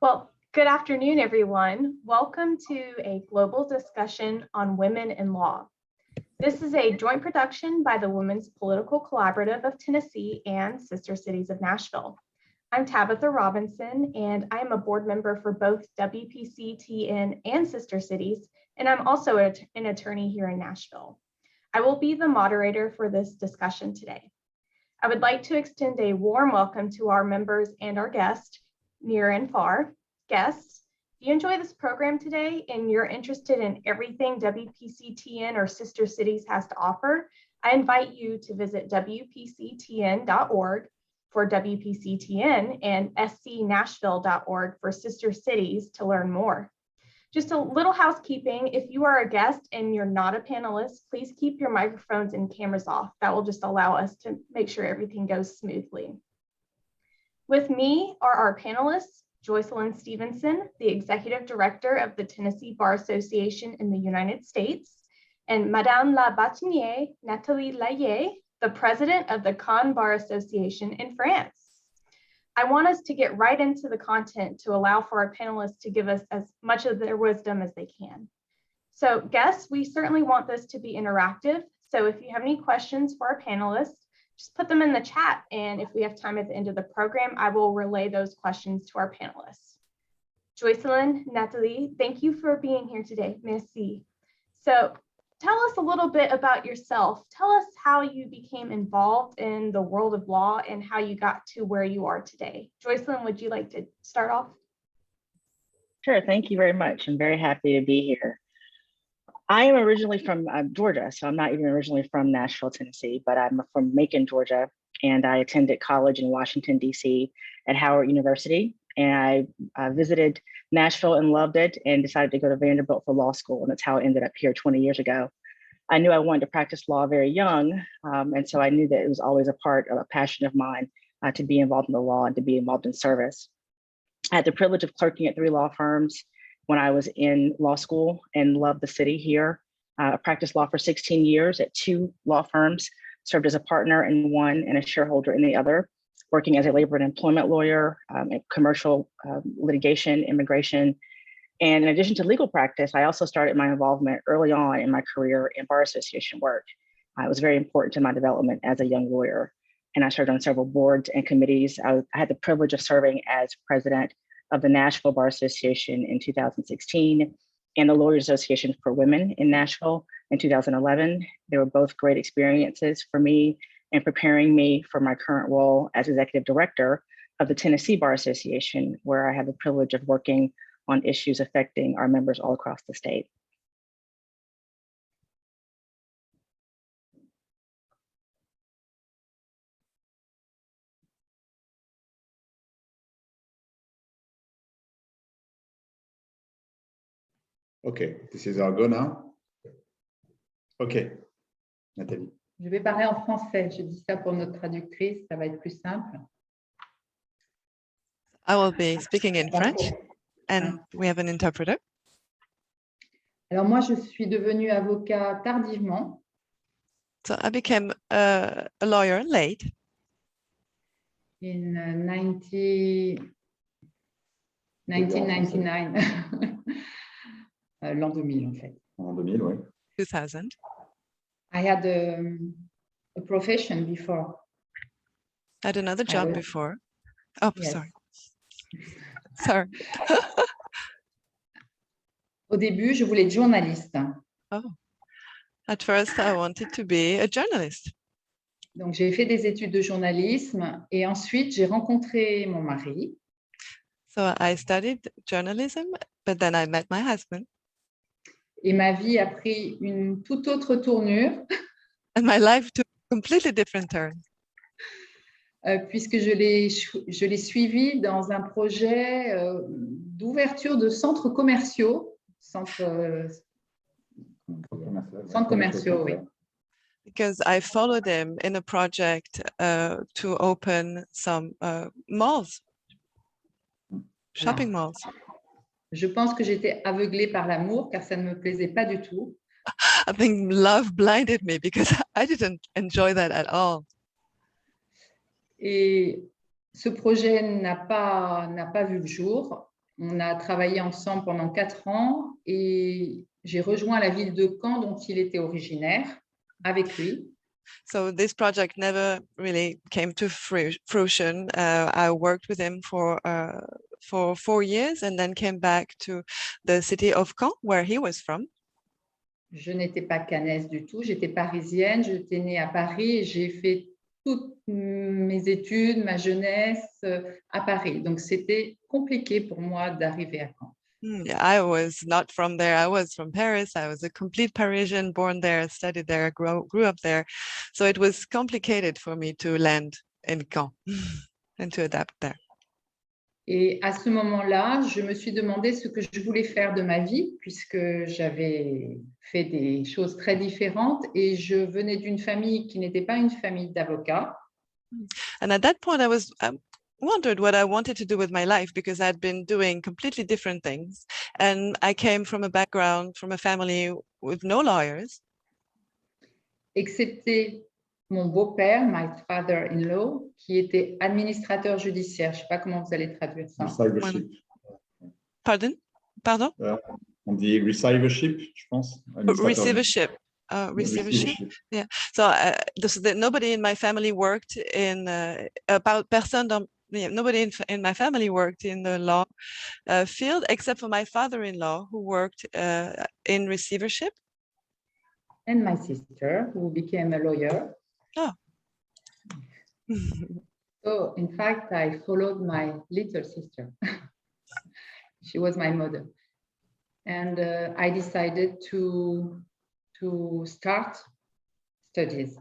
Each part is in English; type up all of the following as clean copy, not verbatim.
Well, good afternoon, everyone. Welcome to a global discussion on women in law. This is a joint production by the Women's Political Collaborative of Tennessee and Sister Cities of Nashville. I'm Tabitha Robinson, and I am a board member for both WPC-TN and Sister Cities, and I'm also an attorney here in Nashville. I will be the moderator for this discussion today. I would like to extend a warm welcome to our members and our guests, near and far. Guests, if you enjoy this program today and you're interested in everything WPC-TN or Sister Cities has to offer, I invite you to visit WPCTN.org for WPC-TN and scnashville.org for Sister Cities to learn more. Just a little housekeeping, if you are a guest and you're not a panelist, please keep your microphones and cameras off. That will just allow us to make sure everything goes smoothly. With me are our panelists, Joycelyn Stevenson, the Executive Director of the Tennessee Bar Association in the United States, and Madame la Bâtonnière, Nathalie Laillé, the President of the Caen Bar Association in France. I want us to get right into the content to allow for our panelists to give us as much of their wisdom as they can. So guests, we certainly want this to be interactive. So if you have any questions for our panelists, just put them in the chat. And if we have time at the end of the program, I will relay those questions to our panelists. Joycelyn, Nathalie, thank you for being here today. Merci. So tell us a little bit about yourself. Tell us how you became involved in the world of law and how you got to where you are today. Joycelyn, would you like to start off? Sure, thank you very much. I'm very happy to be here. I am originally from Georgia, so I'm not even originally from Nashville, Tennessee, but I'm from Macon, Georgia, and I attended college in Washington, D.C. at Howard University, and I visited Nashville and loved it and decided to go to Vanderbilt for law school, and that's how I ended up here 20 years ago. I knew I wanted to practice law very young, and so I knew that it was always a part of a passion of mine to be involved in the law and to be involved in service. I had the privilege of clerking at 3 law firms when I was in law school and loved the city here. I practiced law for 16 years at 2 law firms, served as a partner in one and a shareholder in the other, working as a labor and employment lawyer, commercial litigation, immigration. And in addition to legal practice, I also started my involvement early on in my career in bar association work. It was very important to my development as a young lawyer. And I served on several boards and committees. I had the privilege of serving as president of the Nashville Bar Association in 2016 and the Lawyers Association for Women in Nashville in 2011. They were both great experiences for me in preparing me for my current role as executive director of the Tennessee Bar Association, where I have the privilege of working on issues affecting our members all across the state. Okay, this is our go now. Okay, Nathalie. Je vais parler en français. Je dis ça pour notre traductrice, ça va être plus simple. I will be speaking in French, and we have an interpreter. Alors moi, je suis devenue avocat tardivement. So I became a lawyer late. In 1999. L'an 2000, en fait. En 2000, oui. 2000. I had a profession before. I had another job before. Oh, yes. Sorry. Sorry. Au début, je voulais être journaliste. Oh. At first, I wanted to be a journalist. Donc, j'ai fait des études de journalisme et ensuite, j'ai rencontré mon mari. So I studied journalism, but then I met my husband. Et ma vie a pris une toute autre tournure. And my life took a completely different turn. Puisque je l'ai suivi dans un projet d'ouverture de centres commerciaux. Centres commerciaux, oui. Because I followed him in a project to open some malls, shopping malls. Je pense que j'étais aveuglée par l'amour car ça ne me plaisait pas du tout. I think love blinded me because I didn't enjoy that at all. Et ce projet n'a pas vu le jour On a travaillé ensemble pendant 4 ans et j'ai rejoint la ville de Caen dont il était originaire avec lui. So this project never really came to fruition. I worked with him for 4 years and then came back to the city of Caen, where he was from. Je n'étais pas canaise du tout, j'étais parisienne, j'étais née à Paris et j'ai fait toutes mes études, ma jeunesse à Paris. Donc, c'était compliqué pour moi d'arriver à Caen. I was not from there. I was from Paris. I was a complete Parisian, born there, studied there, grew up there. So it was complicated for me to land in Caen and to adapt there. Et à ce moment-là, je me suis demandé ce que je voulais faire de ma vie, puisque j'avais fait des choses très différentes et je venais d'une famille qui n'était pas une famille d'avocats. And at that point, I wondered what I wanted to do with my life because I'd been doing completely different things. And I came from a background, from a family with no lawyers. Excepté mon beau-père, my father-in-law, qui était administrateur judiciaire. Je ne sais pas comment vous allez traduire ça. Receivership. Pardon? On dit receivership, je pense. Receivership. Receivership. Yeah. So, nobody in my family worked in nobody in my family worked in the law field except for my father-in-law who worked in receivership. And my sister, who became a lawyer. Oh. So, in fact, I followed my little sister. She was my model. And I decided to start studies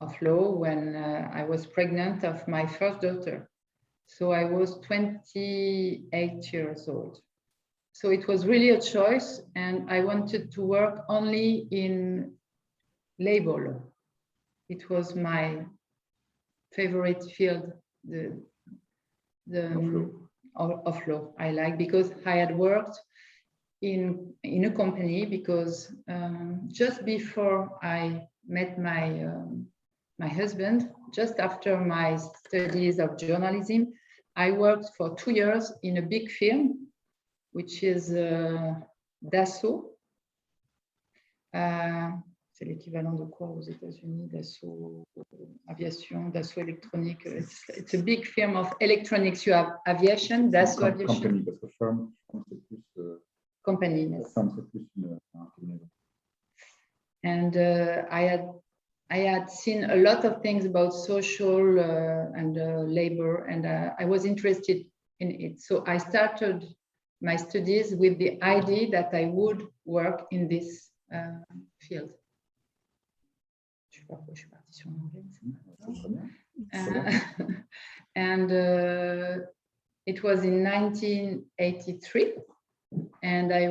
of law when I was pregnant of my first daughter. So I was 28 years old. So it was really a choice, and I wanted to work only in labor law. It was my favorite field, of law I like, because I had worked in a company, because just before I met my husband, just after my studies of journalism, I worked for 2 years in a big firm, which is Dassault. C'est l'équivalent de quoi aux États-Unis? Dassault aviation, Dassault électronique. It's a big firm of electronics. You have aviation, Dassault aviation. Company, parce que firm, c'est plus. Company, yes. Firm, c'est plus une. And I had seen a lot of things about social and labor, and I was interested in it. So I started my studies with the idea that I would work in this field. Je sais pas pourquoi je suis partie sur l'anglais. And it was in 1983, and I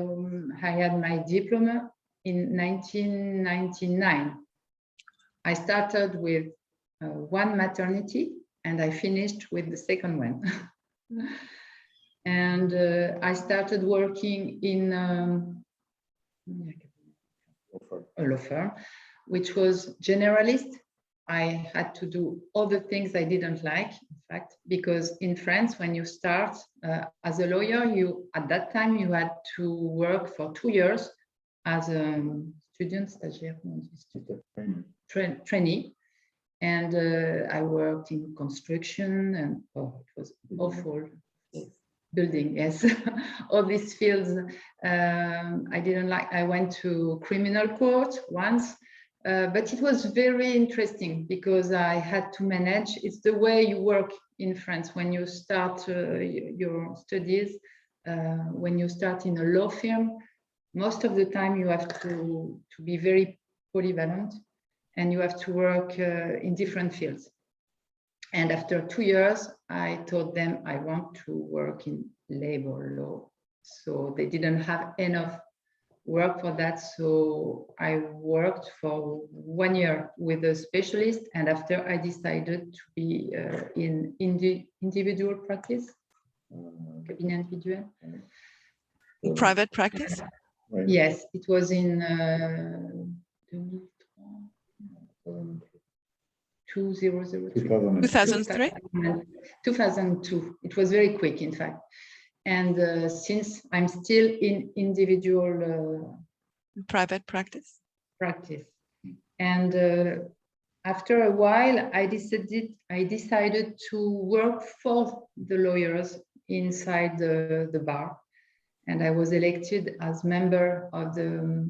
had my diploma in 1999. I started with one maternity, and I finished with the second one. And I started working in a law firm, which was generalist. I had to do all the things I didn't like, in fact, because in France, when you start as a lawyer, at that time you had to work for 2 years as a student, stagiaire, trainee. And I worked in construction, and it was awful. Building, yes. All these fields I didn't like. I went to criminal court once, but it was very interesting because I had to manage. It's the way you work in France when you start your studies. When you start in a law firm, most of the time you have to be very polyvalent, and you have to work in different fields. And after 2 years, I told them I want to work in labor law. So they didn't have enough work for that. So I worked for 1 year with a specialist. And after, I decided to be in individual practice, cabinet individuel. Private practice? Yes, it was in 2003. 2003? 2002. It was very quick, in fact. And since I'm still in individual Private practice. practice, and after a while, I decided to work for the lawyers inside the bar, and I was elected as member of the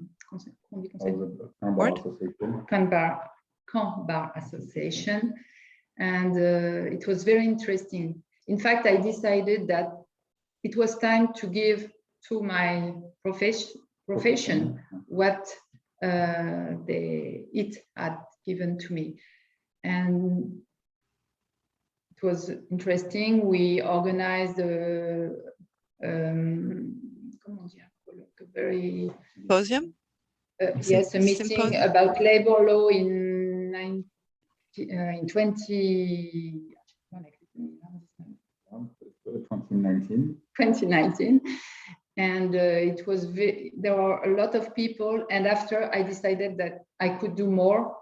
Board? Caen Bar Association, and it was very interesting. In fact, I decided that it was time to give to my profession what it had given to me. And it was interesting. We organized a very Symposium? yes, a meeting Symposium? about labor law in 2019. And it was there were a lot of people, and after I decided that I could do more,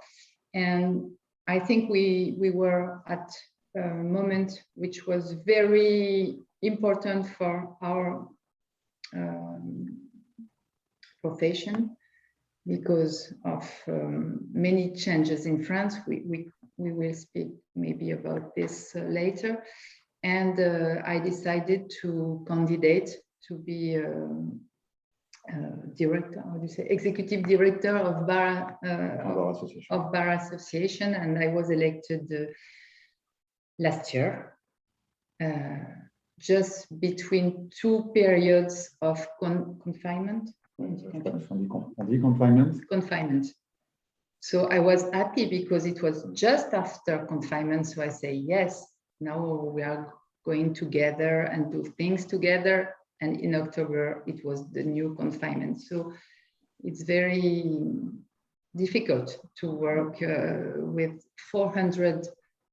and I think we were at a moment which was very important for our profession because of many changes in France. We will speak maybe about this later, and I decided to candidate to be director, how do you say, executive director of Bar Association, and I was elected last year, just between two periods of confinement. Confinement. So I was happy because it was just after confinement. So I say, yes, now we are going together and do things together. And in October, it was the new confinement. So it's very difficult to work with 400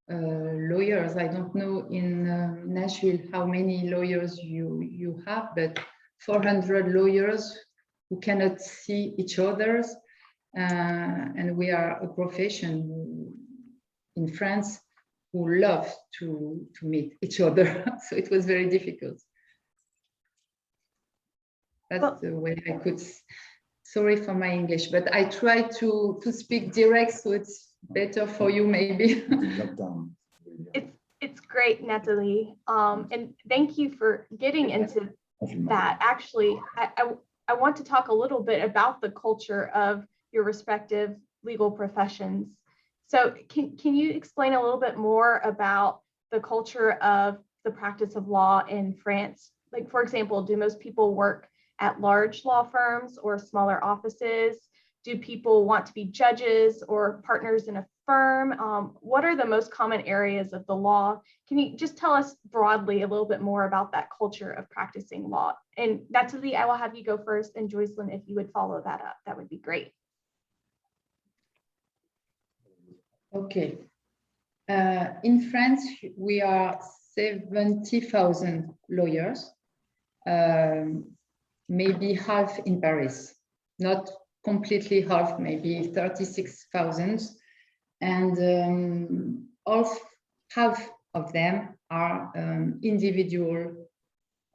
lawyers. I don't know in Nashville how many lawyers you have, but 400 lawyers who cannot see each other's. And we are a profession in France who love to meet each other. So it was very difficult. That's the way I could, sorry for my English, but I try to speak direct, so it's better for you maybe. It's great, Natalie. And thank you for getting into that. Actually, I want to talk a little bit about the culture of your respective legal professions. So can you explain a little bit more about the culture of the practice of law in France? Like, for example, do most people work at large law firms or smaller offices? Do people want to be judges or partners in a firm? What are the most common areas of the law? Can you just tell us broadly a little bit more about that culture of practicing law? And Natalie, I will have you go first, and Joycelyn, if you would follow that up, that would be great. Okay. In France, we are 70,000 lawyers, maybe half in Paris, not completely half, maybe 36,000. And half of them are individual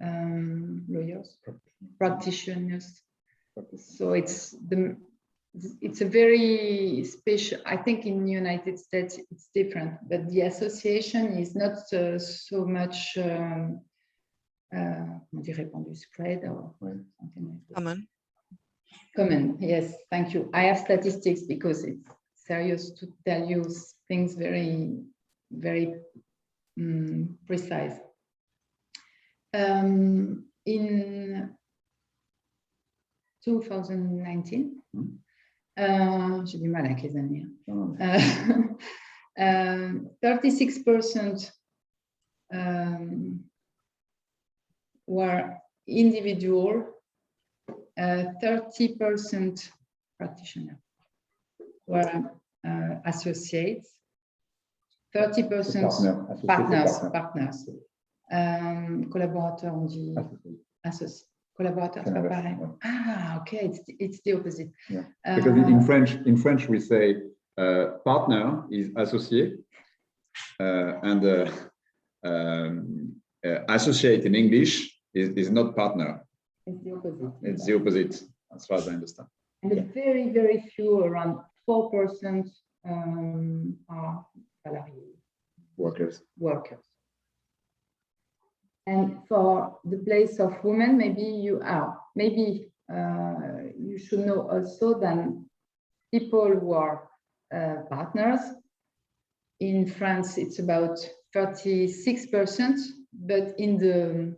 lawyers, practitioners. So it's a very special, I think in the United States it's different, but the association is not so much spread or something like that. Common, yes, thank you. I have statistics because it's serious to tell you things very, very precise. In 2019, j'ai du mal avec les années. 36% were individual, 30% practitioner were associates, 30% partners. Collaborateurs, on dit associés. Collaborateur, c'est pas pareil. Ah, okay, it's the opposite. Yeah. Because in French we say partner is associé, and associate in English Is not partner. It's the opposite. It's the opposite, as far as I understand. And a very, very few, around 4%, are salariés, Workers. workers. And for the place of women, maybe you should know also that people who are partners. In France, it's about 36%, but in the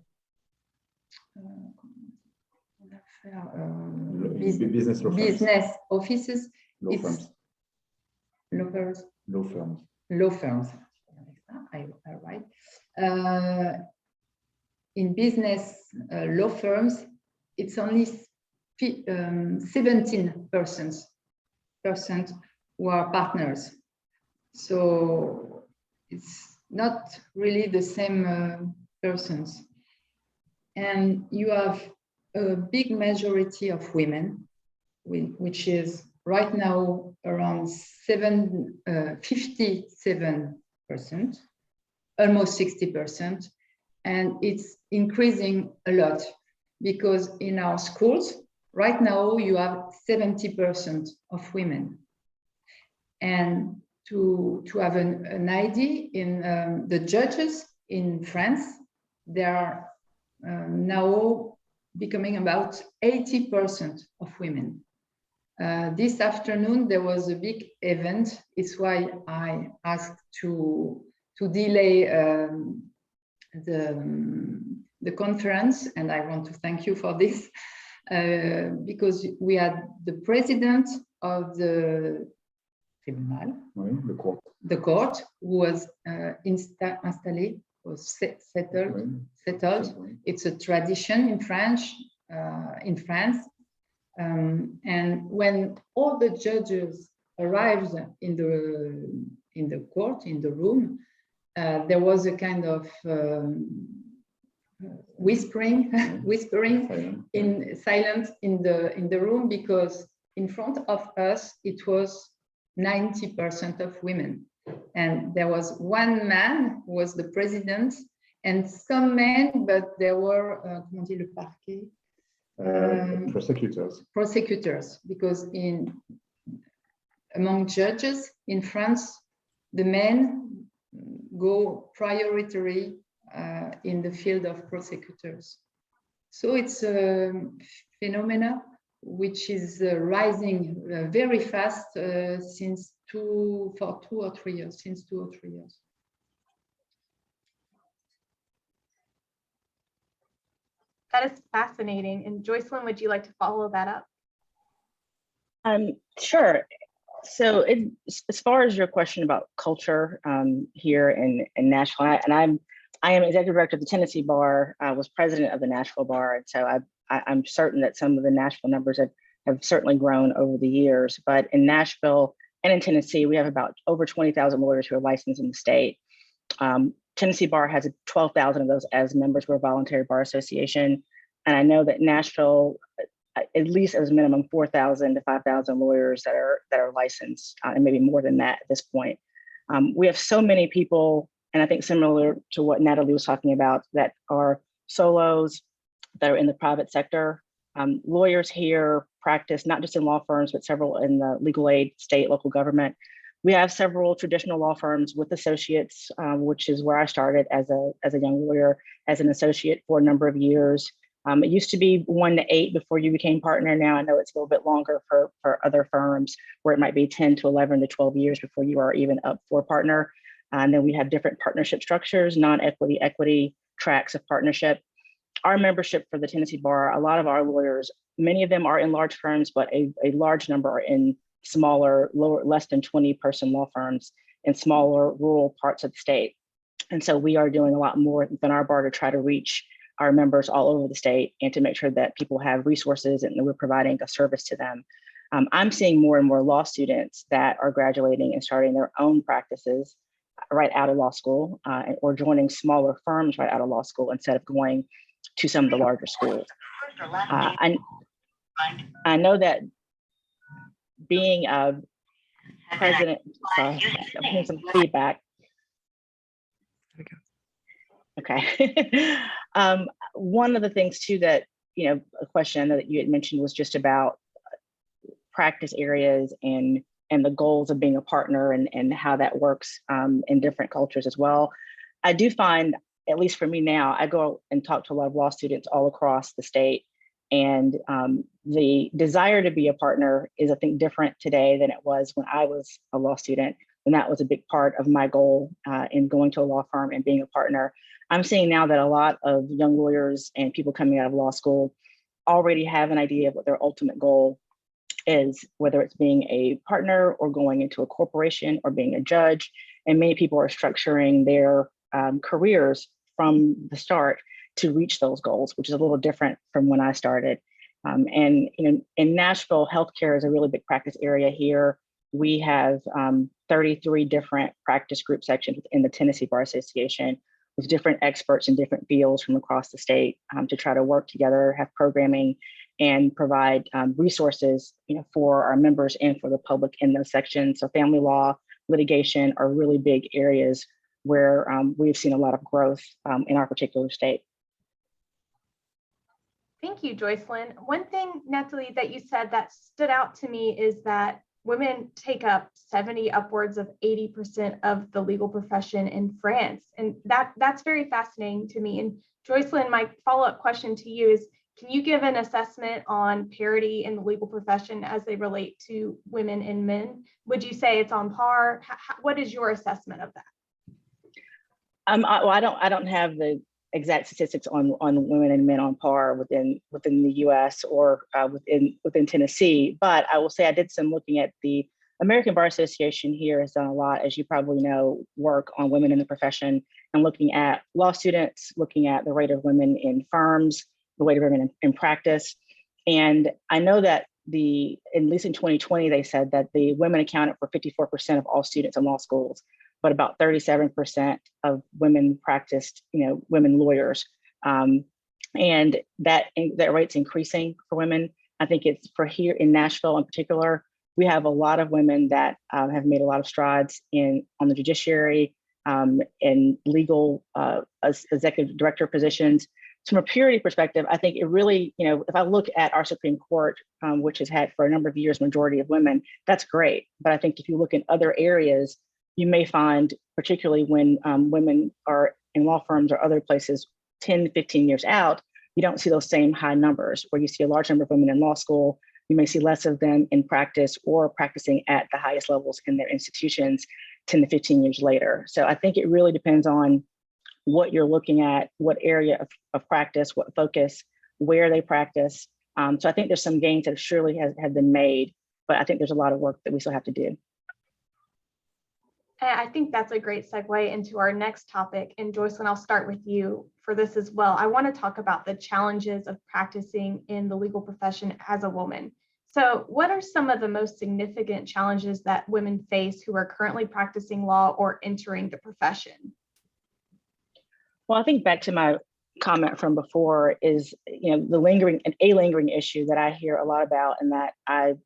Business law firms. business offices, Law it's firms. Law firms. law firms. I right. In business law firms, it's only 17% who are partners. So it's not really the same persons. And you have a big majority of women, which is right now around 57%, almost 60%. And it's increasing a lot because in our schools, right now you have 70% of women. And to have an idea, in the judges in France, they are now becoming about 80% of women. This afternoon, there was a big event. It's why I asked to delay the conference, and I want to thank you for this, because we had the president of the tribunal, Oui, the court. the court, who was installé, was settled. Oui. Settled. It's a tradition in France. And when all the judges arrived in the court, in the room, there was a kind of whispering in silence in the room, because in front of us it was 90% of women, and there was one man who was the president and some men, but there were comment dit le parquet, prosecutors, because among judges in France, the men go priority in the field of prosecutors. So it's a phenomena which is rising very fast since 2 or 3 years. That is fascinating. And Joycelyn, would you like to follow that up? Sure. So as far as your question about culture here in Nashville, I am executive director of the Tennessee Bar. I was president of the Nashville Bar, and so I'm certain that some of the Nashville numbers have certainly grown over the years. But in Nashville and in Tennessee, we have about over 20,000 lawyers who are licensed in the state. Tennessee Bar has 12,000 of those as members. We're a voluntary bar association, and I know that Nashville, at least as minimum 4,000 to 5,000 lawyers that are licensed, and maybe more than that at this point. We have so many people, and I think similar to what Natalie was talking about, that are solos, that are in the private sector. Lawyers here practice not just in law firms, but several in the legal aid, state, local government. We have several traditional law firms with associates, which is where I started as a young lawyer, as an associate for a number of years. It used to be 1 to 8 before you became partner. Now I know it's a little bit longer for other firms, where it might be 10 to 11 to 12 years before you are even up for partner. And then we have different partnership structures, non-equity, equity tracks of partnership. Our membership for the Tennessee Bar, a lot of our lawyers, many of them are in large firms, but a large number are in smaller, less than 20 person law firms in smaller rural parts of the state. And so we are doing a lot more than our bar to try to reach our members all over the state and to make sure that people have resources and that we're providing a service to them. I'm seeing more and more law students that are graduating and starting their own practices right out of law school, or joining smaller firms right out of law school instead of going to some of the larger schools. I know that being a president, sorry, I'm hearing some feedback. Okay. One of the things too that, a question that you had mentioned was just about practice areas and the goals of being a partner and how that works in different cultures as well. I do find, at least for me now, I go and talk to a lot of law students all across the state. And the desire to be a partner is, I think, different today than it was when I was a law student. And that was a big part of my goal in going to a law firm and being a partner. I'm seeing now that a lot of young lawyers and people coming out of law school already have an idea of what their ultimate goal is, whether it's being a partner or going into a corporation or being a judge. And many people are structuring their careers from the start to reach those goals, which is a little different from when I started. And in Nashville, healthcare is a really big practice area here. We have 33 different practice group sections within the Tennessee Bar Association with different experts in different fields from across the state to try to work together, have programming, and provide resources for our members and for the public in those sections. So family law, litigation are really big areas where we've seen a lot of growth in our particular state. Thank you, Joycelyn. One thing, Natalie, that you said that stood out to me is that women take up 70, upwards of 80% of the legal profession in France. And that's very fascinating to me. And Joycelyn, my follow-up question to you is, can you give an assessment on parity in the legal profession as they relate to women and men? Would you say it's on par? What is your assessment of that? I don't have the exact statistics on women and men on par within the U.S. or within Tennessee, but I will say I did some looking at the American Bar Association here has done a lot, as you probably know, work on women in the profession and looking at law students, looking at the rate of women in firms, the rate of women in practice. And I know that at least in 2020, they said that the women accounted for 54% of all students in law schools, but about 37% of women practiced, women lawyers. And that rate's increasing for women. I think it's for here in Nashville in particular, we have a lot of women that have made a lot of strides on the judiciary, in legal executive director positions. So from a purity perspective, I think it really, if I look at our Supreme Court, which has had for a number of years majority of women, that's great. But I think if you look in other areas, you may find, particularly when women are in law firms or other places 10, 15 years out, you don't see those same high numbers. Where you see a large number of women in law school, you may see less of them in practice or practicing at the highest levels in their institutions 10 to 15 years later. So I think it really depends on what you're looking at, what area of practice, what focus, where they practice. So I think there's some gains that surely have been made, but I think there's a lot of work that we still have to do. I think that's a great segue into our next topic. And Joycelyn, I'll start with you for this as well. I want to talk about the challenges of practicing in the legal profession as a woman. So what are some of the most significant challenges that women face who are currently practicing law or entering the profession? Well, I think back to my comment from before is, the lingering issue that I hear a lot about and that I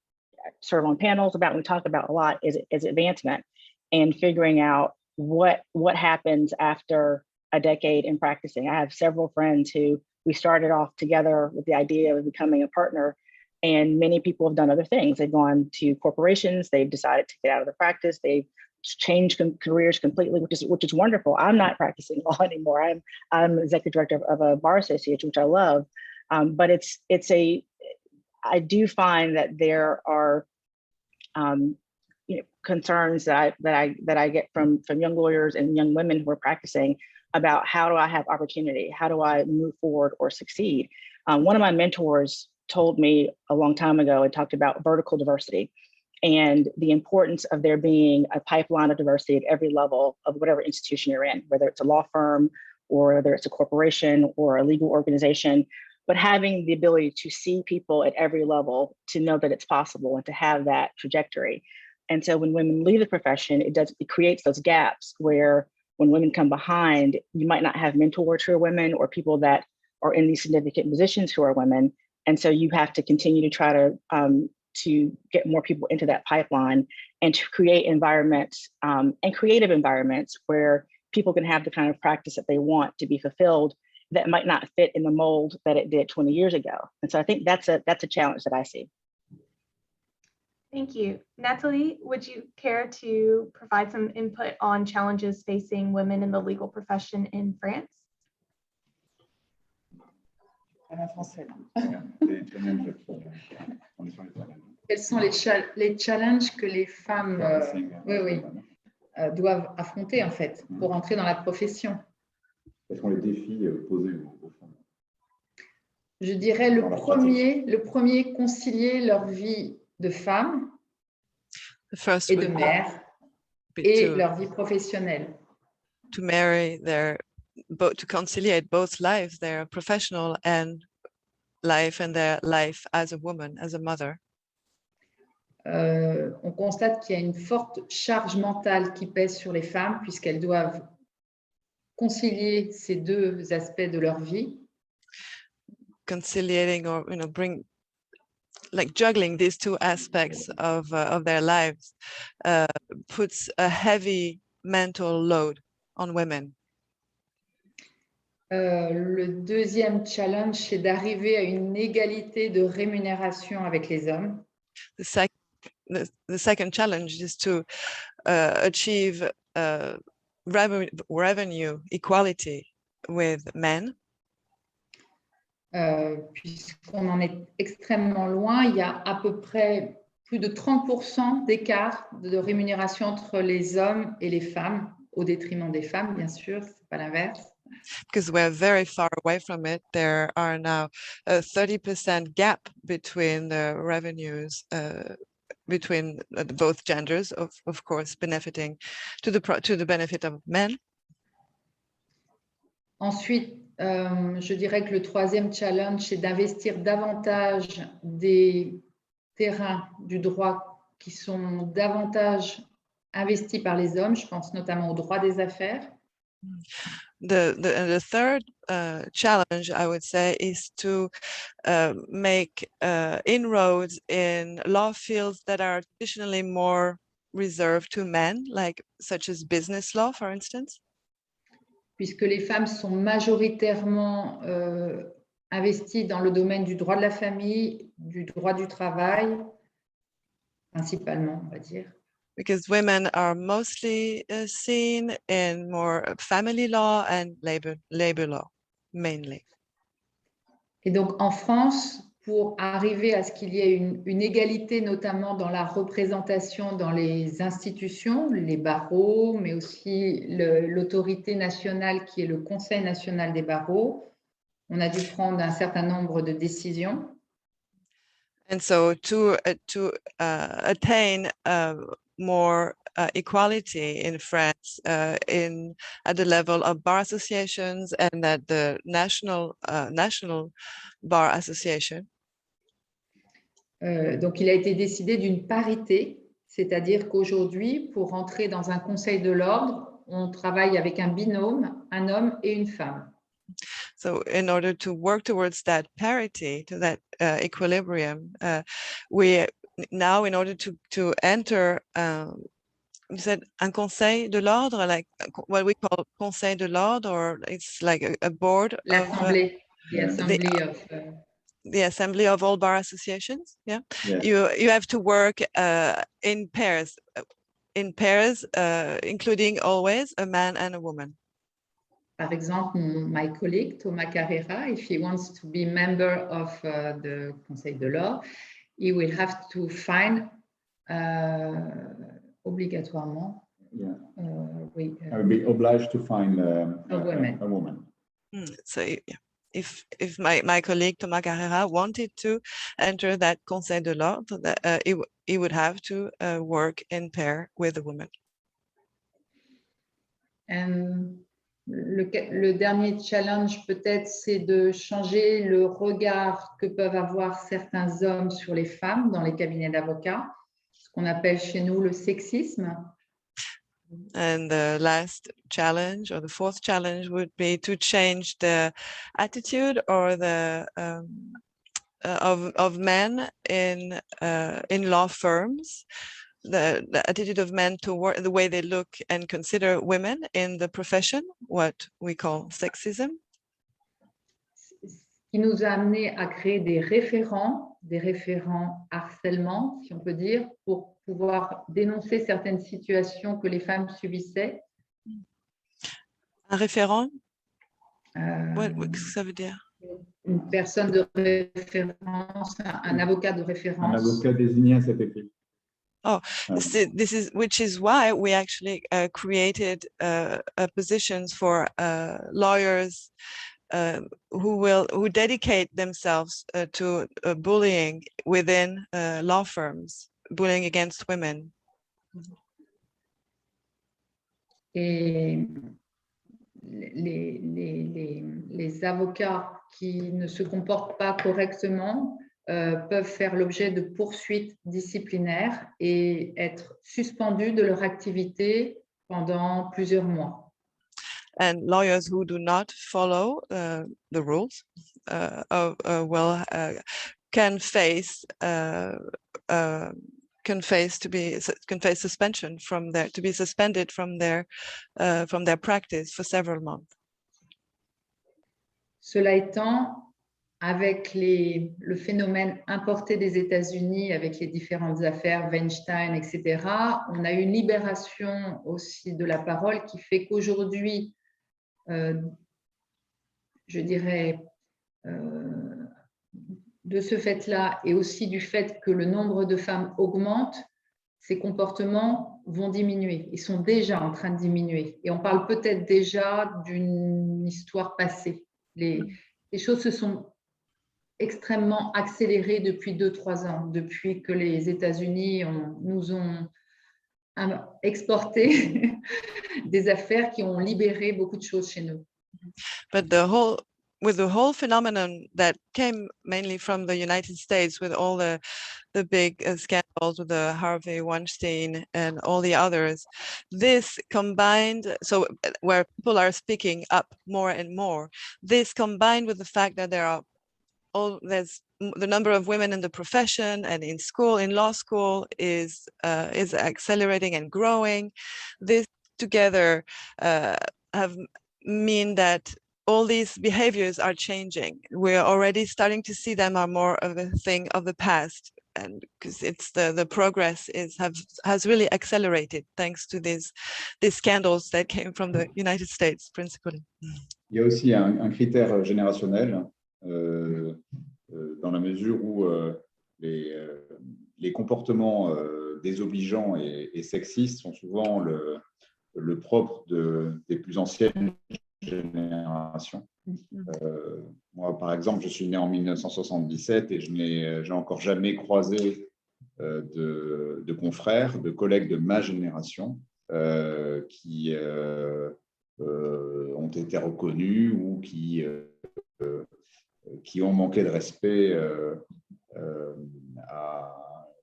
serve on panels about and we talk about a lot is advancement and figuring out what happens after a decade in practicing. I have several friends who we started off together with the idea of becoming a partner, and many people have done other things. They've gone to corporations, they've decided to get out of the practice, they've changed careers completely, which is wonderful. I'm not practicing law anymore. I'm executive director of a bar association, which I love. But I do find that there are concerns that I get from young lawyers and young women who are practicing about how do I have opportunity? How do I move forward or succeed? One of my mentors told me a long time ago and talked about vertical diversity and the importance of there being a pipeline of diversity at every level of whatever institution you're in, whether it's a law firm or whether it's a corporation or a legal organization, but having the ability to see people at every level, to know that it's possible and to have that trajectory. And so when women leave the profession, it creates those gaps where when women come behind, you might not have mentors who are women or people that are in these significant positions who are women. And so you have to continue to try to get more people into that pipeline and to create environments and creative environments where people can have the kind of practice that they want to be fulfilled that might not fit in the mold that it did 20 years ago. And so I think that's a challenge that I see. Thank you. Natalie, would you care to provide some input on challenges facing women in the legal profession in France? Quels sont les challenges que les femmes doivent affronter en fait pour entrer dans la profession? Quels sont les défis posés aux femmes? Je dirais le premier, concilier leur vie de femme et de mère et leur vie professionnelle. To marry to conciliate both lives, their professional life and their life as a woman, as a mother. On constate qu'il y a une forte charge mentale qui pèse sur les femmes puisqu'elles doivent concilier ces deux aspects de leur vie. Conciliating or juggling these two aspects of their lives puts a heavy mental load on women. Le deuxième challenge, c'est d'arriver à une égalité de rémunération avec les hommes. The second challenge is to achieve revenue equality with men. Puisqu'on en est extrêmement loin, il y a à peu près plus de 30% d'écart de rémunération entre les hommes et les femmes, au détriment des femmes, bien sûr, c'est pas l'inverse. Because we're very far away from it, there are now a 30% gap between the revenues between both genders, of course, benefiting to the benefit of men. Ensuite, je dirais que le troisième challenge, c'est d'investir davantage des terrains du droit qui sont davantage investis par les hommes. Je pense notamment au droit des affaires. The third challenge, I would say, is to make inroads in law fields that are traditionally more reserved to men, such as business law, for instance. Puisque les femmes sont majoritairement investies dans le domaine du droit de la famille, du droit du travail, principalement, on va dire. Because women are mostly seen in more family law and labor law, mainly. Et donc, en France, pour arriver à ce qu'il y ait une égalité, notamment dans la représentation dans les institutions, les barreaux, mais aussi l'autorité nationale qui est le Conseil national des barreaux, on a dû prendre un certain nombre de décisions. And so to attain more equality in France at the level of bar associations and at the national bar association. Donc, il a été décidé d'une parité, c'est-à-dire qu'aujourd'hui, pour entrer dans un conseil de l'ordre, on travaille avec un binôme, un homme et une femme. So in order to work towards that parity, to that equilibrium, we now, in order to enter, you said un conseil de l'ordre, like what we call conseil de l'ordre, or it's like a board L'assemblée, the assembly of all bar associations. Yeah, Yes. You have to work in pairs, including always a man and a woman. Par exemple, my colleague Thomas Carrera, if he wants to be member of the Conseil de l'Ordre, he will have to find obligatoirement. Yeah. I will be obliged to find a woman. A woman. So yeah, if my colleague Thomas Carrera wanted to enter that Conseil de l'Ordre, he would have to work in pair with a woman. And le dernier challenge peut-être, c'est de changer le regard que peuvent avoir certains hommes sur les femmes dans les cabinets d'avocats, ce qu'on appelle chez nous le sexisme. And the last challenge, or the fourth challenge, would be to change the attitude or the of men in law firms the attitude of men toward the way they look and consider women in the profession, what we call sexism. Ce qui nous a amené à créer des référents harcèlement, si on peut dire, pour pouvoir dénoncer certaines situations que les femmes subissaient. Un référent, Euh, qu'est-ce que ça veut dire? Une personne de référence, un avocat de Un référence. avocat désigné à cet effet. Oh, Voilà. which is why we actually created positions for lawyers who dedicate themselves to bullying within law firms, bullying against women. Et les avocats qui ne se comportent pas correctement peuvent faire l'objet de poursuites disciplinaires et être suspendus de leur activité pendant plusieurs mois. And lawyers who do not follow the rules can face suspension to be suspended from their practice for several months. Cela étant, avec le phénomène importé des États-Unis, avec les différentes affaires Weinstein, etc., on a eu une libération aussi de la parole qui fait qu'aujourd'hui, je dirais, de ce fait-là et aussi du fait que le nombre de femmes augmente, ces comportements vont diminuer. Ils sont déjà en train de diminuer. Et on parle peut-être déjà d'une histoire passée. Les choses se sont extrêmement accélérées depuis 2-3 ans, depuis que les États-Unis nous ont exporté des affaires qui ont libéré beaucoup de choses chez nous. But with the whole phenomenon that came mainly from the United States, with all the big scandals with the Harvey Weinstein and all the others, this combined, so where people are speaking up more and more, this combined with the fact that there's the number of women in the profession and in school, in law school, is accelerating and growing. This together mean that all these behaviors are changing. We're already starting to see them are more of a thing of the past, and because it's the progress has really accelerated thanks to these scandals that came from the United States principally. Il y a aussi un critère générationnel dans la mesure où les comportements désobligeants et sexistes sont souvent le propre des plus anciennes générations. Moi, par exemple, je suis né en 1977 et je n'ai encore jamais croisé de confrères, de collègues de ma génération qui ont été reconnus ou qui ont manqué de respect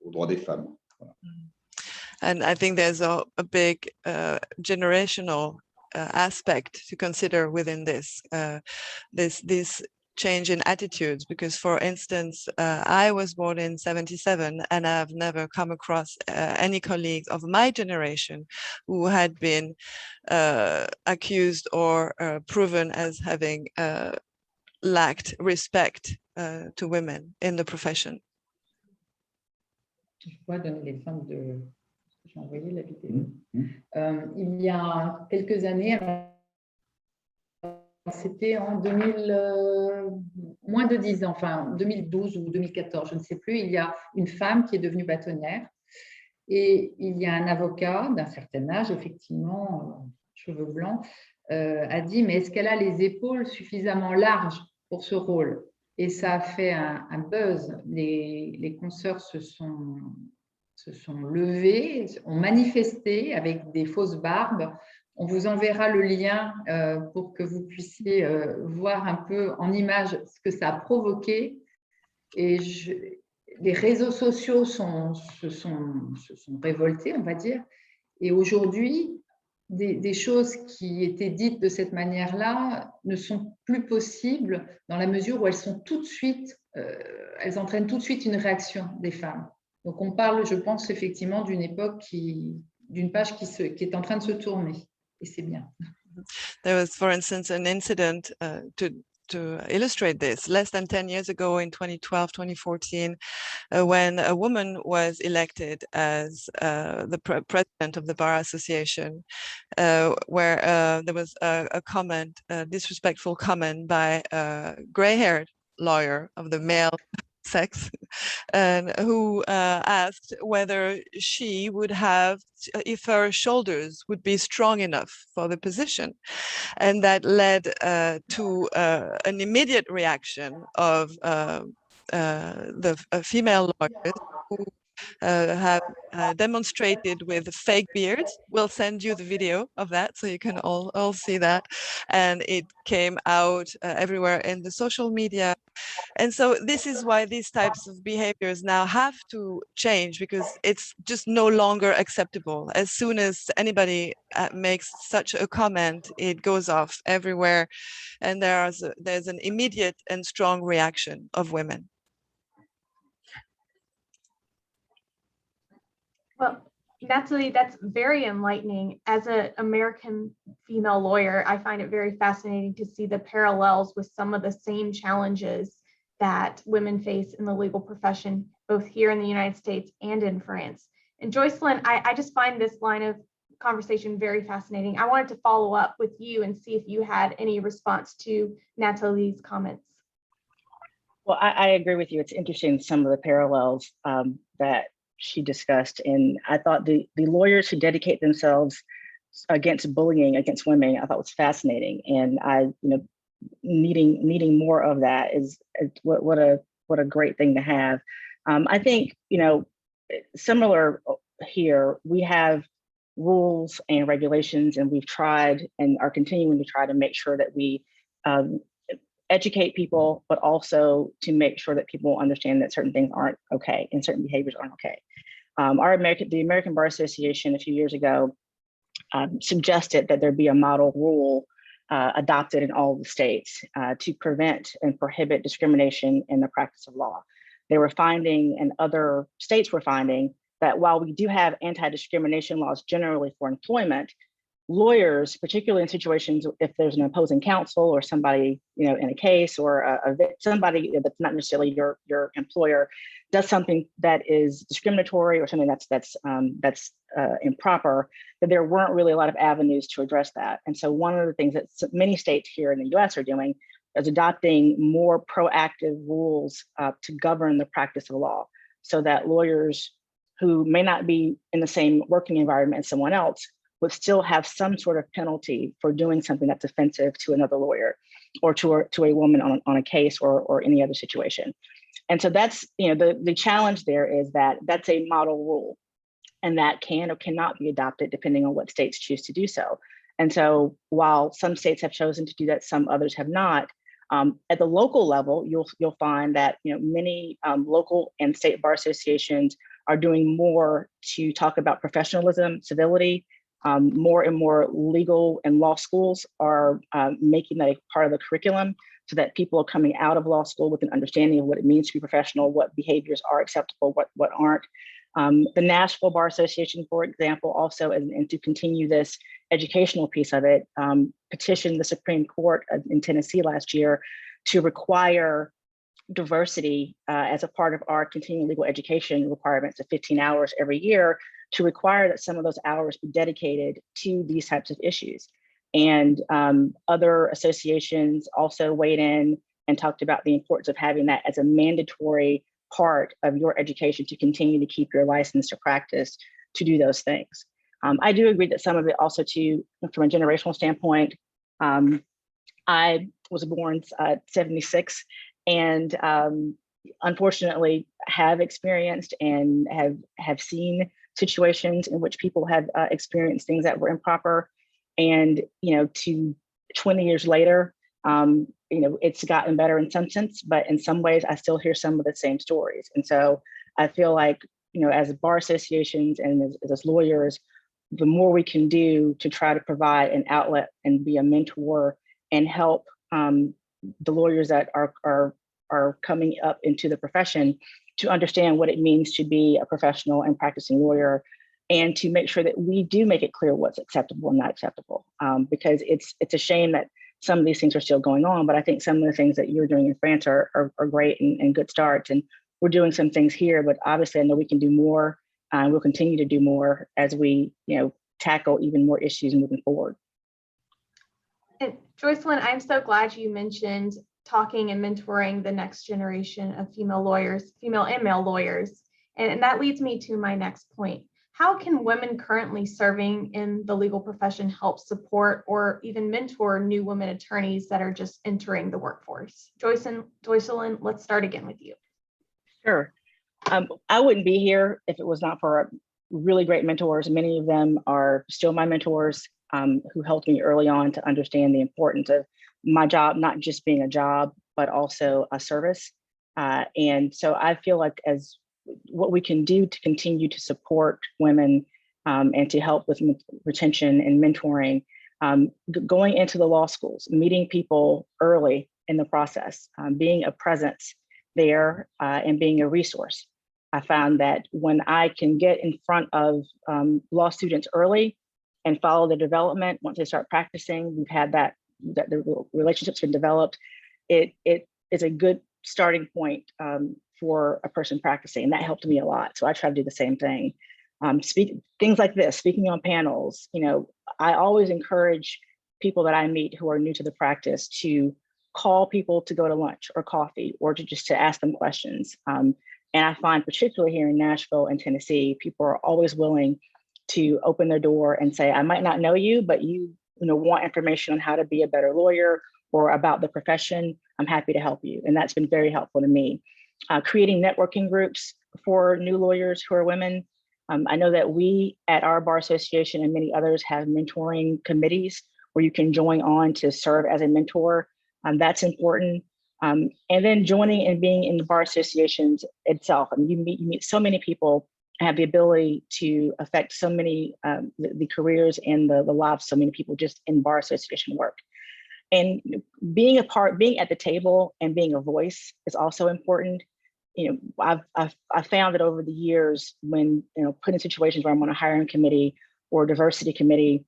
aux droits des femmes. Voilà. And I think there's a big generational aspect to consider within this change in attitudes, because for instance, I was born in 1977 and I've never come across any colleagues of my generation who had been accused or proven as having lacked respect to women in the profession. Je pourrais donner l'exemple de... J'ai envoyé la vidéo. Il y a quelques années, c'était en moins de 10 ans, enfin 2012 ou 2014, je ne sais plus, il y a une femme qui est devenue bâtonnière et il y a un avocat d'un certain âge, effectivement, cheveux blancs, a dit, mais est-ce qu'elle a les épaules suffisamment larges pour ce rôle? Et ça a fait un buzz. Les consoeurs se sont levées, ont manifesté avec des fausses barbes. On vous enverra le lien pour que vous puissiez voir un peu en image ce que ça a provoqué. Et les réseaux sociaux se sont révoltés, on va dire. Et aujourd'hui, des choses qui étaient dites de cette manière-là ne sont plus possibles dans la mesure où elles sont tout de suite, elles entraînent tout de suite une réaction des femmes. Donc, on parle, je pense, effectivement d'une époque d'une page qui est en train de se tourner. Et c'est bien. There was, for instance, an incident to illustrate this less than 10 years ago in 2012, 2014, when a woman was elected as the president of the Bar Association, where there was a comment, a disrespectful comment by a gray-haired lawyer of the male sex, and who asked whether she would have, if her shoulders would be strong enough for the position. And that led to an immediate reaction of the female lawyers who have demonstrated with fake beards. We'll send you the video of that so you can all see that. And it came out everywhere in the social media. And so this is why these types of behaviors now have to change, because it's just no longer acceptable. As soon as anybody makes such a comment, it goes off everywhere. And there's an immediate and strong reaction of women. Well, Natalie, that's very enlightening. As an American female lawyer, I find it very fascinating to see the parallels with some of the same challenges that women face in the legal profession, both here in the United States and in France. And Joycelyn, I just find this line of conversation very fascinating. I wanted to follow up with you and see if you had any response to Natalie's comments. Well, I agree with you. It's interesting, some of the parallels that she discussed. And I thought the lawyers who dedicate themselves against bullying against women, I thought was fascinating. And needing more of that is what a great thing to have. I think, similar here, we have rules and regulations, and we've tried and are continuing to try to make sure that we educate people, but also to make sure that people understand that certain things aren't okay and certain behaviors aren't okay. The American Bar Association a few years ago suggested that there be a model rule adopted in all the states to prevent and prohibit discrimination in the practice of law. They were finding, and other states were finding, that while we do have anti-discrimination laws generally for employment, lawyers, particularly in situations if there's an opposing counsel or somebody in a case, or somebody that's not necessarily your employer, does something that is discriminatory or something that's improper, that there weren't really a lot of avenues to address that. And so one of the things that many states here in the US are doing is adopting more proactive rules to govern the practice of law, so that lawyers who may not be in the same working environment as someone else would still have some sort of penalty for doing something that's offensive to another lawyer or to a woman on a case or any other situation. And so that's, the challenge there is that that's a model rule, and that can or cannot be adopted depending on what states choose to do so. And so while some states have chosen to do that, some others have not. At the local level, you'll find that many local and state bar associations are doing more to talk about professionalism, civility. More and more legal and law schools are making that a part of the curriculum, so that people are coming out of law school with an understanding of what it means to be professional, what behaviors are acceptable, what aren't. The Nashville Bar Association, for example, also, and to continue this educational piece of it, petitioned the Supreme Court in Tennessee last year to require diversity as a part of our continuing legal education requirements of 15 hours every year, to require that some of those hours be dedicated to these types of issues. And other associations also weighed in and talked about the importance of having that as a mandatory part of your education to continue to keep your license to practice to do those things. I do agree that some of it also, from a generational standpoint, I was born 76, and unfortunately have experienced and have seen situations in which people have experienced things that were improper. And, to 20 years later, it's gotten better in some sense, but in some ways I still hear some of the same stories. And so I feel like, as bar associations and as lawyers, the more we can do to try to provide an outlet and be a mentor and help the lawyers that are coming up into the profession to understand what it means to be a professional and practicing lawyer, and to make sure that we do make it clear what's acceptable and not acceptable. Because it's a shame that some of these things are still going on, but I think some of the things that you're doing in France are great and good starts. And we're doing some things here, but obviously I know we can do more. We'll continue to do more as we, tackle even more issues moving forward. And Joycelyn, I'm so glad you mentioned talking and mentoring the next generation of female lawyers, female and male lawyers. And that leads me to my next point. How can women currently serving in the legal profession help support or even mentor new women attorneys that are just entering the workforce? Joycelyn, let's start again with you. Sure. I wouldn't be here if it was not for really great mentors. Many of them are still my mentors, who helped me early on to understand the importance of my job, not just being a job, but also a service. And so I feel like as what we can do to continue to support women and to help with retention and mentoring, going into the law schools, meeting people early in the process, being a presence there and being a resource. I found that when I can get in front of law students early and follow the development, once they start practicing, we've had that the relationships been developed, it is a good starting point for a person practicing, and that helped me a lot. So I try to do the same thing. Things like this, speaking on panels, I always encourage people that I meet who are new to the practice to call people to go to lunch or coffee or to ask them questions. And I find particularly here in Nashville and Tennessee, people are always willing to open their door and say, I might not know you, but you want information on how to be a better lawyer or about the profession, I'm happy to help you. And that's been very helpful to me. Creating networking groups for new lawyers who are women. I know that we at our bar association and many others have mentoring committees where you can join on to serve as a mentor. That's important. And then joining and being in the bar associations itself. I mean, you meet so many people and have the ability to affect so many, the careers and the lives of so many people just in bar association work. And being at the table and being a voice is also important. I've found that over the years when, put in situations where I'm on a hiring committee or diversity committee,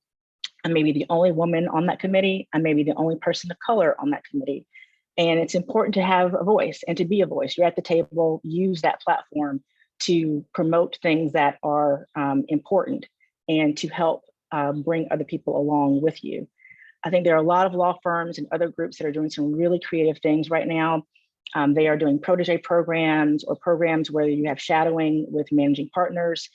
I may be the only woman on that committee, I may be the only person of color on that committee. And it's important to have a voice and to be a voice. You're at the table, use that platform to promote things that are important and to help bring other people along with you. I think there are a lot of law firms and other groups that are doing some really creative things right now. They are doing protege programs or programs where you have shadowing with managing partners,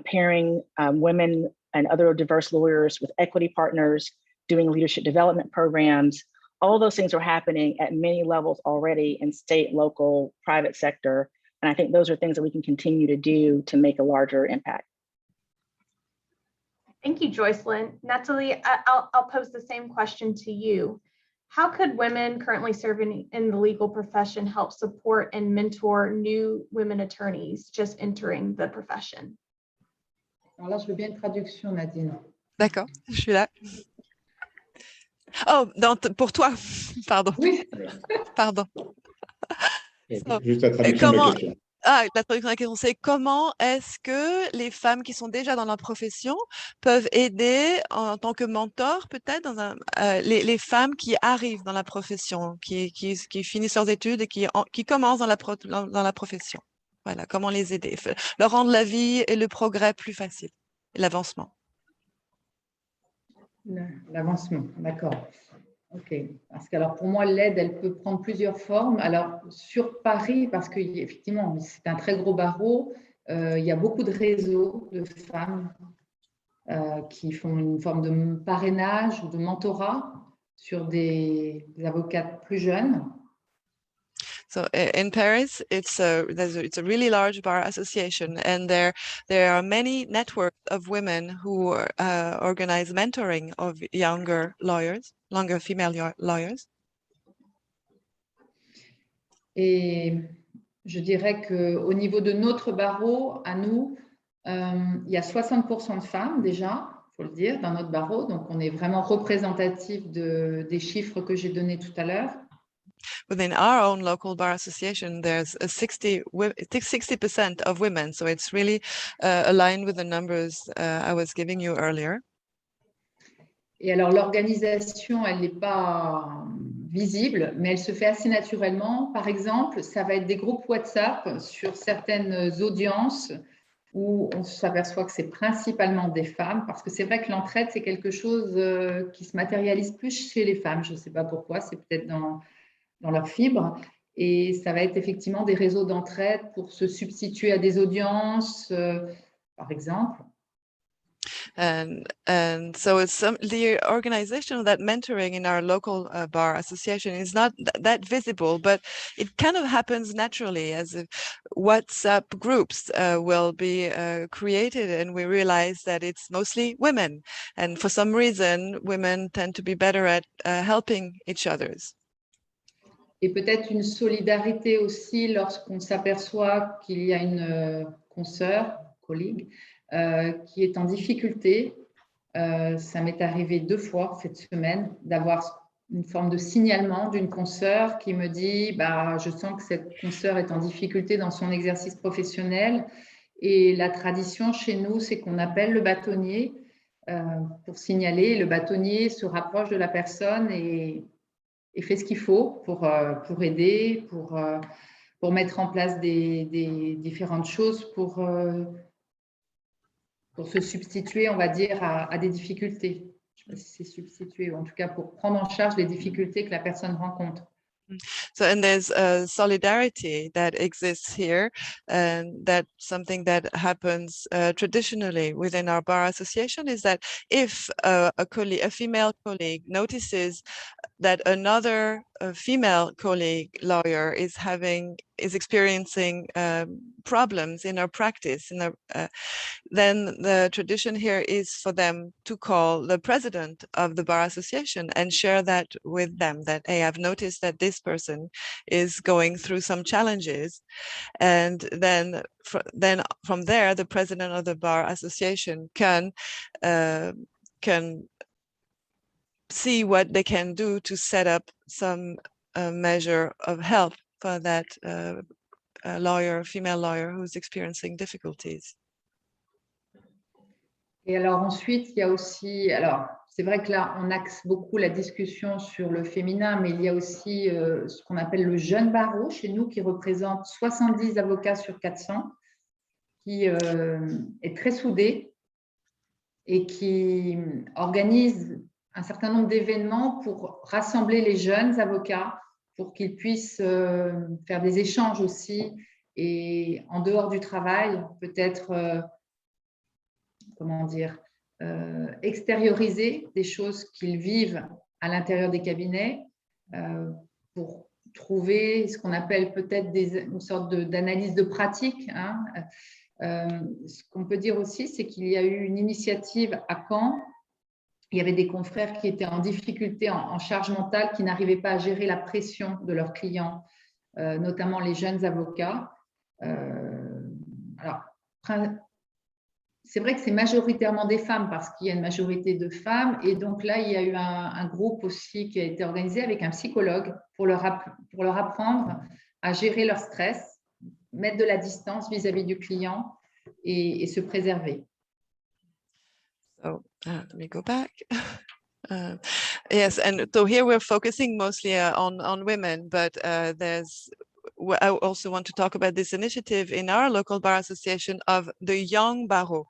pairing women and other diverse lawyers with equity partners, doing leadership development programs. All those things are happening at many levels already in state, local, private sector. And I think those are things that we can continue to do to make a larger impact. Thank you, Joycelyn. Natalie, I'll pose the same question to you. How could women currently serving in the legal profession help support and mentor new women attorneys just entering the profession? Alors là, je veux bien une traduction, Nadine. D'accord, je suis là. Oh, pour toi, pardon. Oui. Pardon. Juste la traduction de la question. La traduction de la question, c'est comment est-ce que les femmes qui sont déjà dans la profession peuvent aider en tant que mentor, peut-être, les femmes qui arrivent dans la profession, qui finissent leurs études et qui commencent dans la profession. Voilà, comment les aider, leur rendre la vie et le progrès plus facile, l'avancement. L'avancement, d'accord. Ok, parce que alors pour moi, l'aide, elle peut prendre plusieurs formes. Alors sur Paris, parce qu'effectivement, c'est un très gros barreau, il y a beaucoup de réseaux de femmes qui font une forme de parrainage ou de mentorat sur des avocates plus jeunes. So in Paris, it's a really large bar association, and there are many networks of women who organize mentoring of younger female lawyers. Et je dirais qu'au niveau de notre barreau, à nous, il y a 60% de femmes déjà, il faut le dire, dans notre barreau. Donc, on est vraiment représentatif des chiffres que j'ai donnés tout à l'heure. within our own local bar association, there's a 60% of women. So it's really aligned with the numbers I was giving you earlier. Et alors, l'organisation, elle n'est pas visible, mais elle se fait assez naturellement. Par exemple, ça va être des groupes WhatsApp sur certaines audiences où on s'aperçoit que c'est principalement des femmes, parce que c'est vrai que l'entraide, c'est quelque chose qui se matérialise plus chez les femmes. Je ne sais pas pourquoi, c'est peut-être dans leur fibre. Et ça va être effectivement des réseaux d'entraide pour se substituer à des audiences, par exemple. And so it's the organization of that mentoring in our local bar association is not that visible, but it kind of happens naturally, as if WhatsApp groups will be created, and we realize that it's mostly women, and for some reason women tend to be better at helping each others. Et peut-être une solidarité aussi lorsqu'on s'aperçoit qu'il y a une consoeur, collègue, qui est en difficulté. Ça m'est arrivé 2 fois cette semaine d'avoir une forme de signalement d'une consoeur qui me dit je sens que cette consoeur est en difficulté dans son exercice professionnel. Et la tradition chez nous, c'est qu'on appelle le bâtonnier pour signaler. Le bâtonnier se rapproche de la personne et fait ce qu'il faut pour aider, pour mettre en place des différentes choses pour se substituer, on va dire, à des difficultés. Je ne sais pas si c'est substituer, ou en tout cas pour prendre en charge les difficultés que la personne rencontre. So, and there's a solidarity that exists here, and that's something that happens traditionally within our bar association, is that if a female colleague notices that another female colleague lawyer is experiencing problems in her practice, then the tradition here is for them to call the president of the bar association and share that with them, that, hey, I've noticed that this person is going through some challenges. And then from there, the president of the bar association can see what they can do to set up some measure of help for that female lawyer who's experiencing difficulties. Et alors ensuite, il y a aussi, alors c'est vrai que là, on axe beaucoup la discussion sur le féminin, mais il y a aussi ce qu'on appelle le jeune barreau chez nous, qui représente 70 avocats sur 400, qui est très soudé et qui organise un certain nombre d'événements pour rassembler les jeunes avocats, pour qu'ils puissent faire des échanges aussi, et en dehors du travail, peut-être extérioriser des choses qu'ils vivent à l'intérieur des cabinets pour trouver ce qu'on appelle peut-être une sorte d'analyse de pratique. Ce qu'on peut dire aussi, c'est qu'il y a eu une initiative à Caen. Il y avait des confrères qui étaient en difficulté, en charge mentale, qui n'arrivaient pas à gérer la pression de leurs clients, notamment les jeunes avocats. Alors, c'est vrai que c'est majoritairement des femmes parce qu'il y a une majorité de femmes. Et donc là, il y a eu un groupe aussi qui a été organisé avec un psychologue pour leur apprendre à gérer leur stress, mettre de la distance vis-à-vis du client et se préserver. So let me go back. Yes, and so here we're focusing mostly on women, but I also want to talk about this initiative in our local bar association of the young barreau,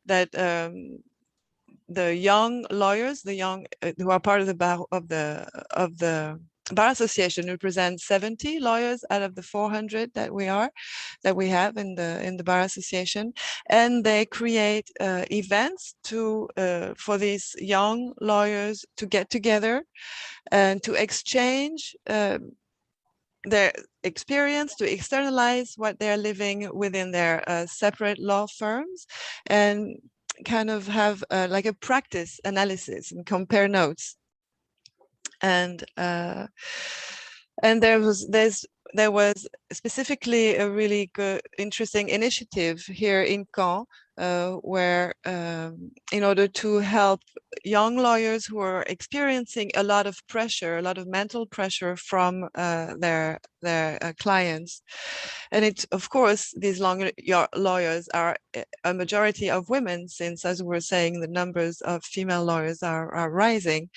that the young lawyers, who are part of the bar of the bar association, represent 70 lawyers out of the 400 that we have in the bar association, and they create events for these young lawyers to get together and to exchange their experience, to externalize what they're living within their separate law firms, and kind of have like a practice analysis and compare notes. And there's there was specifically a really good, interesting initiative here in Caen, where in order to help young lawyers who are experiencing a lot of pressure, a lot of mental pressure from their clients. And it, of course, these lawyers are a majority of women, since, as we were saying, the numbers of female lawyers are rising.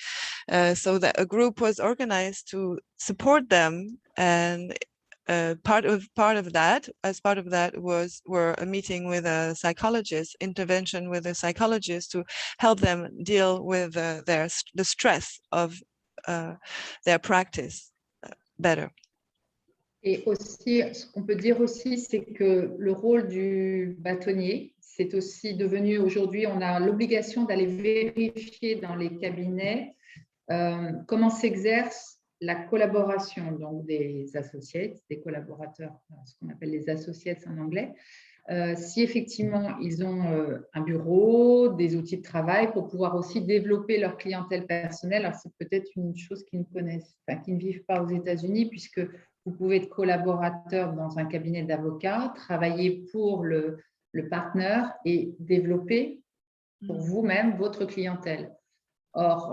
So that a group was organized to support them, and part of that were a meeting with a psychologist, intervention with a psychologist to help them deal with the stress of their practice better. Et aussi, ce qu'on peut dire aussi, c'est que le rôle du bâtonnier, c'est aussi devenu aujourd'hui, on a l'obligation d'aller vérifier dans les cabinets comment s'exerce la collaboration, donc des associates, des collaborateurs, ce qu'on appelle les associates en anglais, si effectivement ils ont un bureau, des outils de travail pour pouvoir aussi développer leur clientèle personnelle. Alors c'est peut-être une chose qu'ils ne connaissent, enfin, qu'ils ne vivent pas aux États-Unis, puisque vous pouvez être collaborateur dans un cabinet d'avocats, travailler pour le partenaire et développer pour vous-même votre clientèle. Or,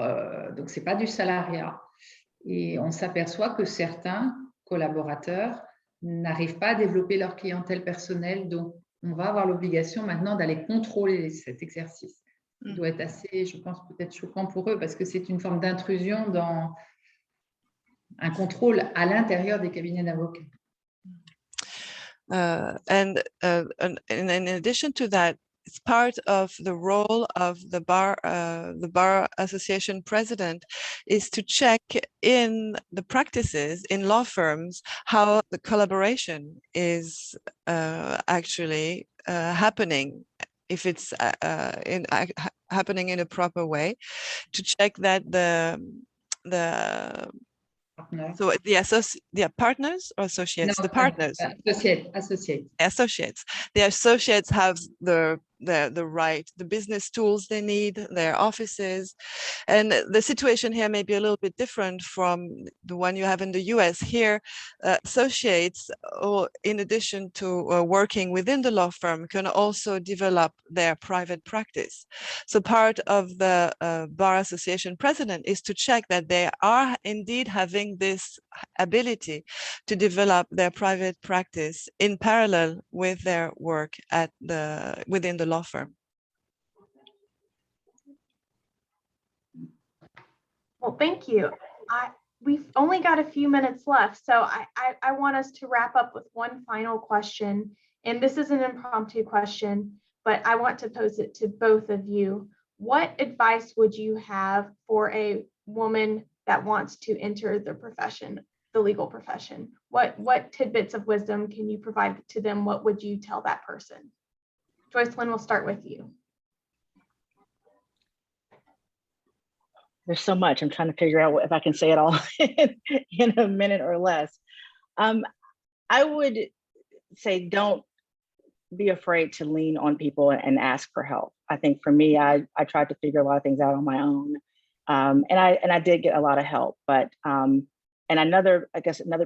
donc ce n'est pas du salariat. Et on s'aperçoit que certains collaborateurs n'arrivent pas à développer leur clientèle personnelle. Donc, on va avoir l'obligation maintenant d'aller contrôler cet exercice. Ça doit être assez, je pense, peut-être choquant pour eux, parce que c'est une forme d'intrusion dans un contrôle à l'intérieur des cabinets d'avocats. And in addition to that, it's part of the role of the bar association president is to check in the practices in law firms how the collaboration is actually happening, if it's happening in a proper way, to check that the so the partners or associates, No, the partners, associates, the associates have the right, the business tools they need, their offices. And the situation here may be a little bit different from the one you have in the US. Here, associates, in addition to working within the law firm, can also develop their private practice. So part of the Bar Association president is to check that they are indeed having this ability to develop their private practice in parallel with their work at within the law firm. Well, thank you. We've only got a few minutes left, so I want us to wrap up with one final question. And this is an impromptu question, but I want to pose it to both of you. What advice would you have for a woman that wants to enter the profession, the legal profession? What tidbits of wisdom can you provide to them? What would you tell that person? Joycelyn, we'll start with you. There's so much. I'm trying to figure out if I can say it all in a minute or less. I would say don't be afraid to lean on people and ask for help. I think for me, I tried to figure a lot of things out on my own. And I did get a lot of help, but and another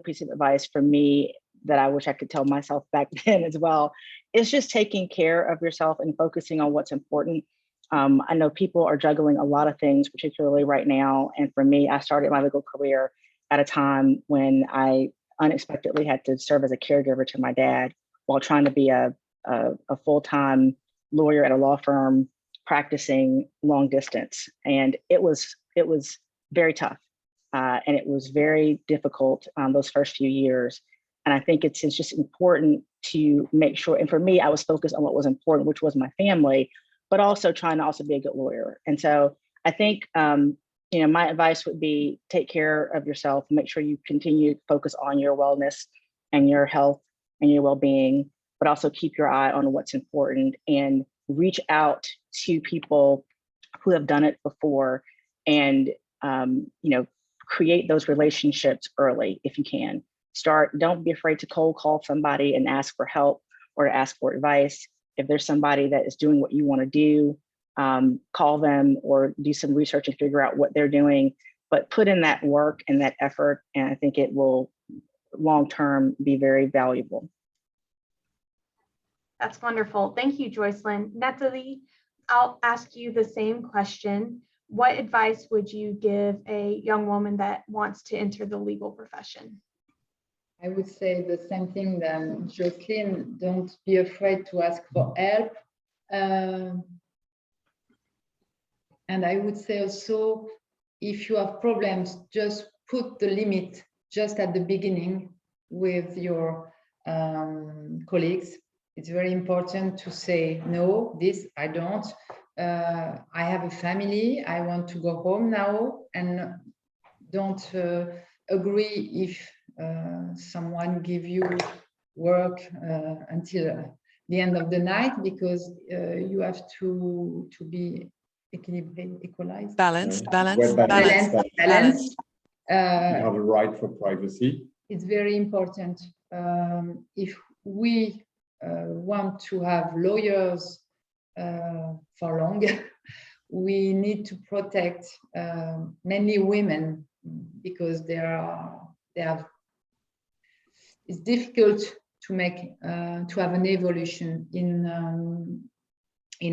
piece of advice for me that I wish I could tell myself back then as well is just taking care of yourself and focusing on what's important. I know people are juggling a lot of things, particularly right now. And for me, I started my legal career at a time when I unexpectedly had to serve as a caregiver to my dad while trying to be a full-time lawyer at a law firm practicing long distance. And it was very tough. And it was very difficult those first few years. And I think it's just important to make sure, and for me, I was focused on what was important, which was my family, but also trying to also be a good lawyer. And so I think, my advice would be take care of yourself, make sure you continue to focus on your wellness and your health and your well-being, but also keep your eye on what's important and reach out to people who have done it before and, create those relationships early if you can. Don't be afraid to cold call somebody and ask for help or to ask for advice. If there's somebody that is doing what you want to do, call them or do some research and figure out what they're doing, but put in that work and that effort. And I think it will long-term be very valuable. That's wonderful. Thank you, Joycelyn. Natalie, I'll ask you the same question. What advice would you give a young woman that wants to enter the legal profession? I would say the same thing than Jocelyn. Don't be afraid to ask for help. And I would say also, if you have problems, just put the limit just at the beginning with your colleagues. It's very important to say, no, this I don't. I have a family, I want to go home now, and don't agree if someone give you work until the end of the night, because you have to be equalized. Balanced. Balanced. You have a right for privacy. It's very important. If we want to have lawyers for long, we need to protect mainly women, because it's difficult to make to have an evolution in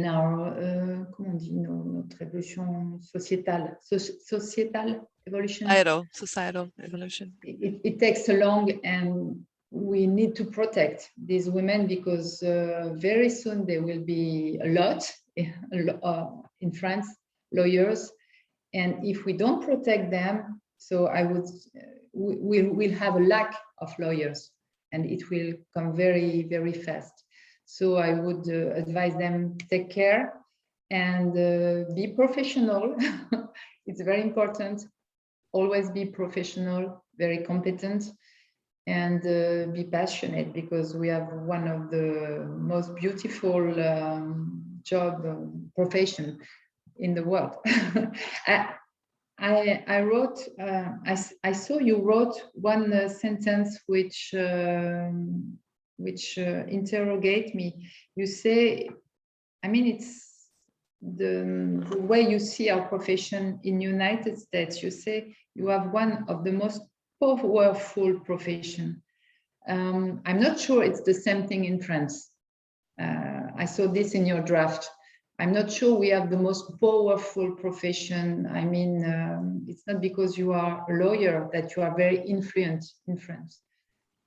our comment on dit, notre évolution sociétale, sociétal evolution. Societal evolution. It takes a long, and we need to protect these women, because very soon there will be a lot in France, lawyers, and if we don't protect them, so we will have a lack of lawyers, and it will come very, very fast. So I would advise them, take care and be professional. It's very important. Always be professional, very competent, and be passionate, because we have one of the most beautiful profession in the world. I wrote, I saw you wrote one sentence which interrogate me. You say, I mean, it's the way you see our profession in United States. You say you have one of the most powerful profession. I'm not sure it's the same thing in France. I saw this in your draft. I'm not sure we have the most powerful profession. I mean, it's not because you are a lawyer that you are very influent in France.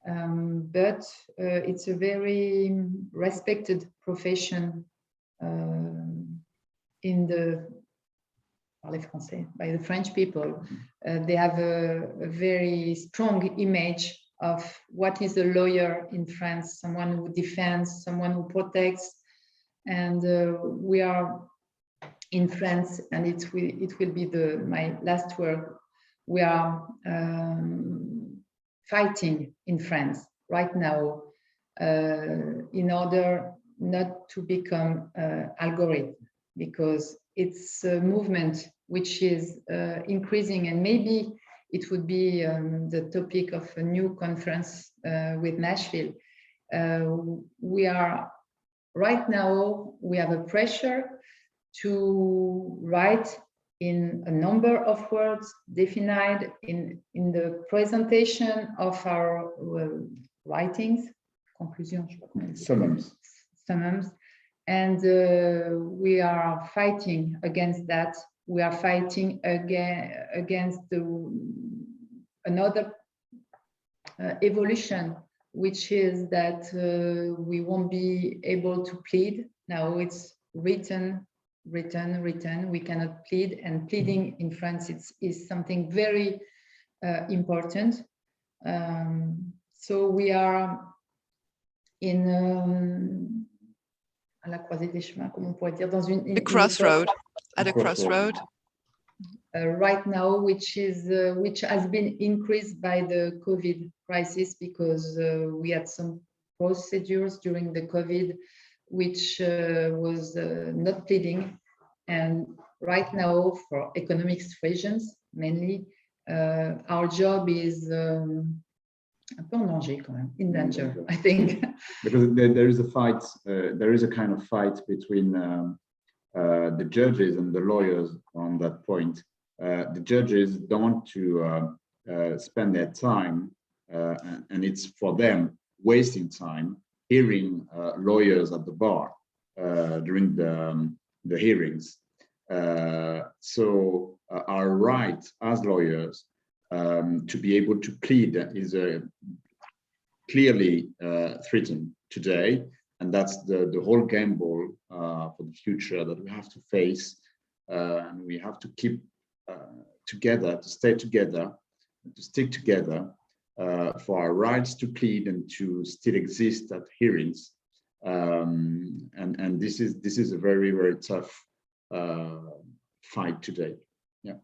But it's a very respected profession by the French people. They have a very strong image of what is a lawyer in France, someone who defends, someone who protects. And we are in France, and it will be my last word. We are fighting in France right now in order not to become algorithm, because it's a movement which is increasing, and maybe it would be the topic of a new conference with Nashville. Right now, we have a pressure to write in a number of words defined in the presentation of our writings, Summons. And we are fighting against that. We are fighting against another evolution, which is that we won't be able to plead. Now it's written. We cannot plead, and pleading in France is something very important. So we are in à la croisée des chemins, comme on pourrait dire, dans a crossroad. At a crossroad. Right now, which has been increased by the COVID crisis, because we had some procedures during the COVID which was not pleading, and right now, for economic reasons mainly, our job is un peu en danger quand même, in danger, I think. Because there is a fight, there is a kind of fight between the judges and the lawyers on that point. The judges don't want to spend their time and it's for them wasting time hearing lawyers at the bar during the hearings. So our right as lawyers to be able to plead is clearly threatened today, and that's the whole gamble for the future that we have to face, and we have to keep together, to stay together, to stick together for our rights to plead and to still exist at hearings. And this is a very, very tough fight today. Yeah.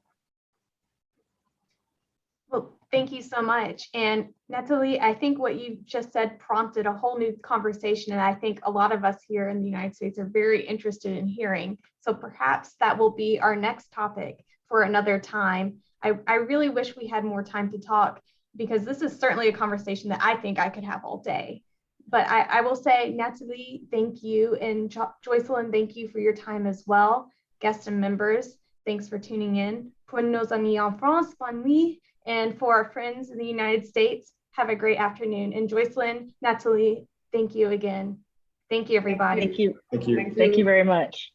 Well, thank you so much. And Natalie, I think what you just said prompted a whole new conversation. And I think a lot of us here in the United States are very interested in hearing. So perhaps that will be our next topic for another time. I really wish we had more time to talk, because this is certainly a conversation that I think I could have all day. But I will say, Natalie, thank you. And Joycelyn, thank you for your time as well. Guests and members, thanks for tuning in. Pour nos amis en France, bonne nuit. And for our friends in the United States, have a great afternoon. And Joycelyn, Natalie, thank you again. Thank you, everybody. Thank you. Thank you. Thank you very much.